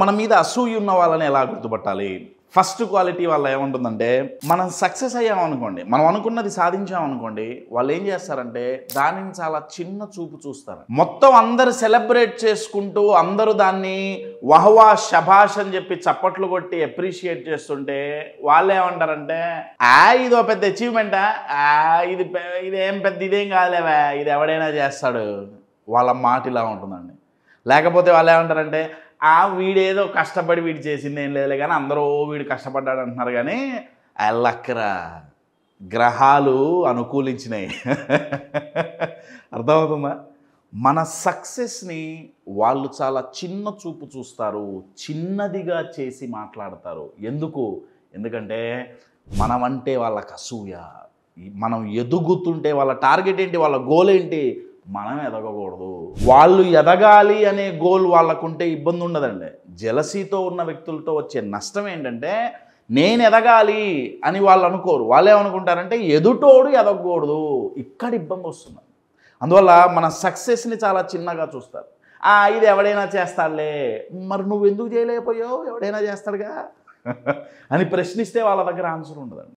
మన మీద అసూయ ఉన్న వాళ్ళని ఎలా గుర్తుపట్టాలి? ఫస్ట్ క్వాలిటీ వాళ్ళ ఏముంటుందంటే, మనం సక్సెస్ అయ్యామనుకోండి, మనం అనుకున్నది సాధించామనుకోండి, వాళ్ళు ఏం చేస్తారంటే దానిని చాలా చిన్న చూపు చూస్తారు. మొత్తం అందరు సెలబ్రేట్ చేసుకుంటూ అందరూ దాన్ని వహవా శభాష్ అని చెప్పి చప్పట్లు కొట్టి అప్రిషియేట్ చేస్తుంటే వాళ్ళు ఏమంటారంటే, ఇదో పెద్ద అచీవ్మెంటా, ఇదేం పెద్ద ఇదేం కాదులేవా, ఇది ఎవడైనా చేస్తాడు. వాళ్ళ మాట ఇలా ఉంటుందండి. లేకపోతే వాళ్ళు ఏమంటారంటే, వీడేదో కష్టపడి వీడు చేసింది ఏం లేదులే కానీ అందరూ వీడు కష్టపడ్డాడు అంటున్నారు కానీ అల్లక్కరా గ్రహాలు అనుకూలించినాయి. అర్థమవుతుందా? మన సక్సెస్ని వాళ్ళు చాలా చిన్న చూపు చూస్తారు, చిన్నదిగా చేసి మాట్లాడతారు. ఎందుకంటే మనమంటే వాళ్ళకి అసూయ. మనం ఎదుగుతుంటే వాళ్ళ టార్గెట్ ఏంటి, వాళ్ళ గోల్ ఏంటి, మనం ఎదగకూడదు. వాళ్ళు ఎదగాలి అనే గోల్ వాళ్ళకుంటే ఇబ్బంది ఉండదండి. జెలసీతో ఉన్న వ్యక్తులతో వచ్చే నష్టం ఏంటంటే, నేను ఎదగాలి అని వాళ్ళు అనుకోరు. వాళ్ళు ఏమనుకుంటారంటే ఎదుటోడు ఎదగకూడదు. ఇక్కడ ఇబ్బంది వస్తుంది. అందువల్ల మన సక్సెస్ని చాలా చిన్నగా చూస్తారు. ఇది ఎవడైనా చేస్తాడులే, మరి నువ్వు ఎందుకు చేయలేకపోయావు, ఎవడైనా చేస్తాడుగా అని ప్రశ్నిస్తే వాళ్ళ దగ్గర ఆన్సర్ ఉండదండి.